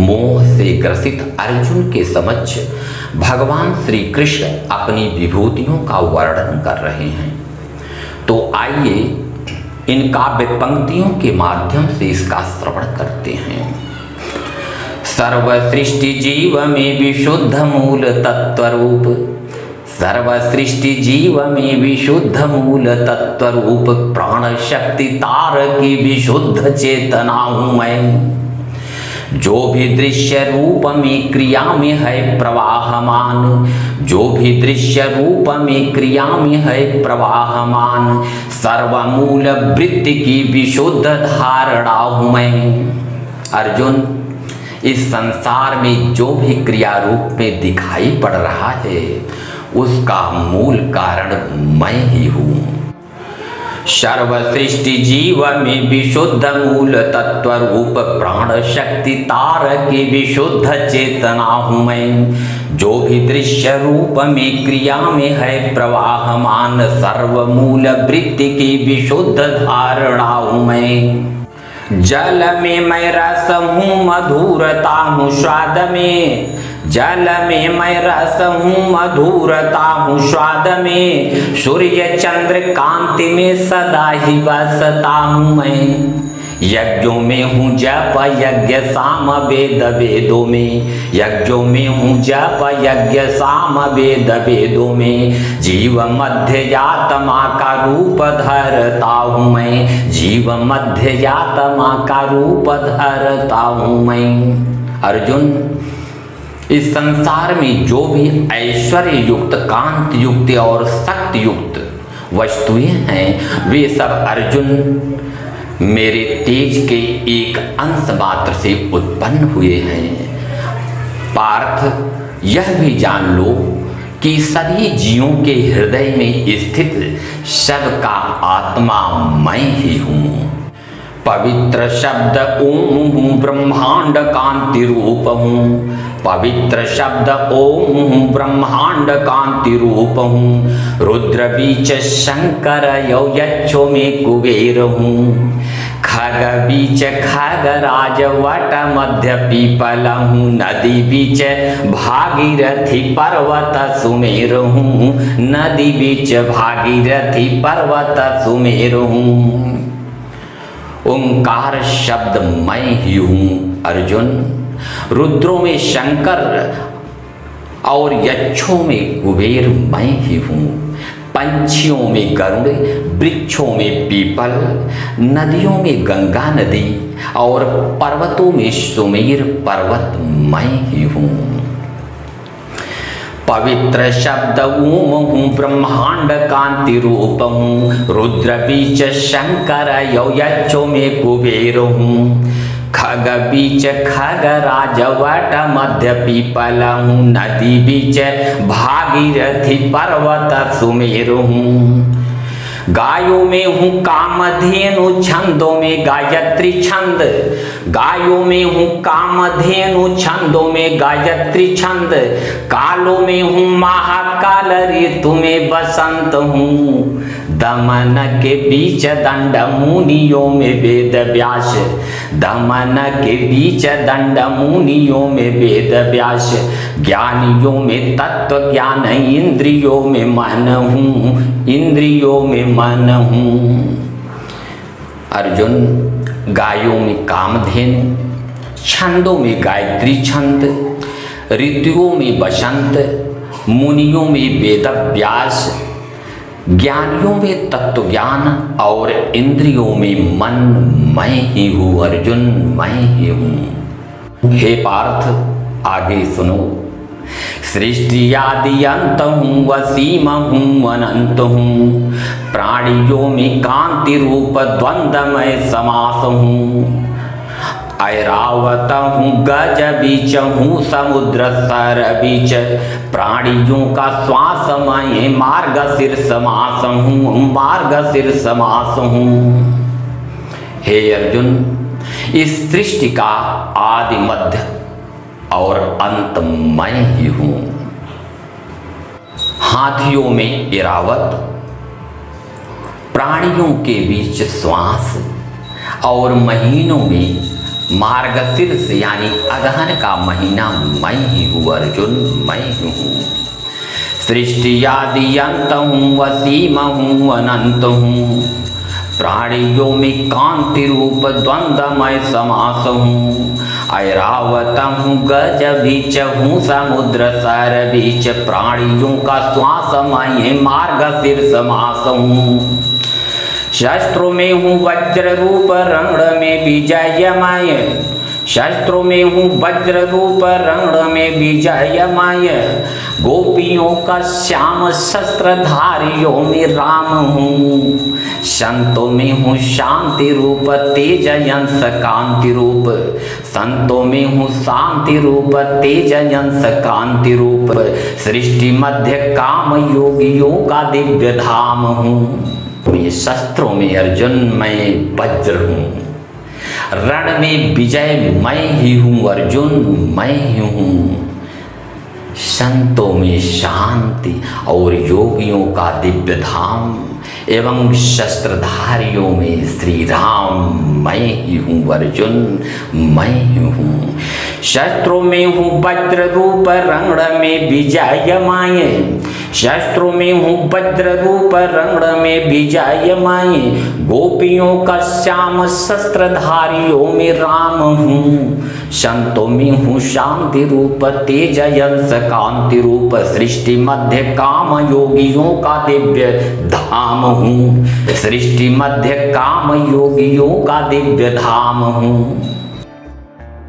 मोह से ग्रसित अर्जुन के समक्ष भगवान श्री कृष्ण अपनी विभूतियों का वर्णन कर रहे हैं। तो आइए इन काव्य पंक्तियों के माध्यम से इसका श्रवण करते हैं। सर्व सृष्टि जीव में विशुद्ध मूल तत्वरूप, सर्व सृष्टि जीव में विशुद्ध मूल तत्वरूप प्राण शक्ति तार की विशुद्ध चेतना हूँ मैं। जो भी दृश्य रूप में क्रिया में है प्रवाहमान, जो भी दृश्य रूप में क्रिया में है प्रवाहमान, सर्वमूल वृत्ति की विशुद्ध धारणा हूँ मैं। अर्जुन, इस संसार में जो भी क्रिया रूप में दिखाई पड़ रहा है उसका मूल कारण मैं ही हूँ। सर्व सृष्टि जीव में विशुद्ध मूल तत्व रूप प्राण शक्ति तार की विशुद्ध चेतना हूँ मैं। जो भी दृश्य रूप में क्रिया में है प्रवाहमान, सर्वमूल वृत्ति की विशुद्ध धारणा हूँ मैं। जल में मैं रस हूँ मधुरता हूँ स्वाद में, जल में मैं रस हूँ मधुरता हूँ स्वाद में, सूर्य चंद्र कांति में सदा ही बसता हूँ मैं। यज्ञों में हूँ जप यज्ञ साम वेद वेदों में, यज्ञों में हूँ जप यज्ञ साम वेद वेदों में, जीव मध्य आत्मा का रूप धरता हूँ मैं, जीव मध्य आत्मा का रूप धरता हूँ मैं। अर्जुन, इस संसार में जो भी ऐश्वर्य युक्त, कांत युक्त और शक्ति युक्त वस्तुएं हैं वे सब अर्जुन मेरे तेज के एक अंश मात्र से उत्पन्न हुए हैं। पार्थ, यह भी जान लो कि सभी जीवों के हृदय में स्थित सबका आत्मा मैं ही हूँ। पवित्र शब्द ओम हूँ, ब्रह्मांड कांति रूप हूँ। पवित्र शब्द ओम हूँ, ब्रह्मांड कांति रूप हूँ। रुद्र बीच शंकर यक्षों में कुबेर हूँ। खग बीच खगराज वट मध्य पीपल हूँ। नदी बीच भागीरथी पर्वत सुमेर हूँ। नदी बीच भागीरथी पर्वत सुमेर हूँ। ओंकार शब्द मैं ही हूँ अर्जुन। रुद्रों में शंकर और यक्षों में कुबेर मैं ही हूँ। पंछियों में गरुड़, वृक्षों में पीपल, नदियों में गंगा नदी और पर्वतों में सुमेर पर्वत मैं ही हूँ। पवित्र शब्द ओम हूँ, ब्रह्मांड कांति रूप हूँ। रुद्र बीच शंकर यक्षों में कुबेर हूँ। खग बीच खगराज वट मध्य पीपल हूँ। नदी बीच भागीरथी पर्वत सुमेर हूँ। गायों में हूँ कामधेनु, छंदों में गायत्री छंद। गायों में हूँ कामधेनु, छंदों में गायत्री छंद। कालों में हूँ महाकाल, ऋतु में बसंत हूँ। दमन के बीच दंड, मुनियों में वेद व्यास। दमन के बीच दंड, मुनियों में वेद व्यास। ज्ञानियों में तत्व ज्ञान, इंद्रियों में मन हूँ। इंद्रियों में मन हूँ। अर्जुन, गायों में कामधेनु, छंदों में गायत्री छंद, ऋतुओं में बसंत, मुनियों में वेद व्यास, ज्ञानियों में तत्व ज्ञान और इंद्रियों में मन मैं ही हूँ अर्जुन, मैं ही हूँ। हे पार्थ, आगे सुनो। सृष्टि आदि अंत हूँ, वसीम हूँ, अनंत हूँ। प्राणियों में कांति रूप द्वंद्वमय समास हूँ। ऐरावत हूँ, गज बीच हूँ, समुद्र सर बीच। प्राणियों का श्वास मैं, मार्ग शीर्ष मास हूँ, मार्ग शीर्ष मास हूँ। हे अर्जुन, इस सृष्टि का आदि मध्य और अंत मैं ही हूँ। हाथियों में इरावत, प्राणियों के बीच श्वास और महीनों में मार्गशीर्ष यानी अगहन का महीना मैं ही हूँ अर्जुन, मैं ही हूँ। सृष्टि आदि अंत हूँ, वसीम हूँ, अनंत हूँ। प्राणियों में कांति रूप द्वंद्वमय समास हूँ। ऐरावत हूँ, गज बीच हूँ, समुद्र सर बीच। प्राणियों का श्वास मैं मार्गशीर्ष मास हूँ। शस्त्रों में हूँ वज्र रूप, रण में विजयमय। शस्त्रों में हूँ वज्र रूप, रण में विजयमय। गोपियों का श्याम शस्त्रधारियों में राम हूँ। संतों में हूँ शांति रूप, तेज यंस कांति रूप। संतों में हूँ शांति रूप, तेज यंस कांति रूप। सृष्टि मध्य काम योगियों का दिव्य धाम हूँ। ये शस्त्रों में अर्जुन मैं वज्र हूँ, रण में विजय मैं ही हूँ अर्जुन, मैं ही हूँ। संतों में शांति और योगियों का दिव्य धाम एवं शस्त्रधारियों में श्री राम मैं ही हूँ अर्जुन, मैं ही हूँ। शस्त्रों में हूँ वज्र रूप, रण में विजयमय। शस्त्रों में हूँ वज्र रूप, रण में विजयमय। गोपियों का श्याम शस्त्रधारियों में राम हूँ। संतों में हूँ शांति रूप, तेज यंस कांति रूप। सृष्टि मध्य काम योगियों का दिव्य धाम हूँ। सृष्टि मध्य काम योगियों का दिव्य धाम हूँ।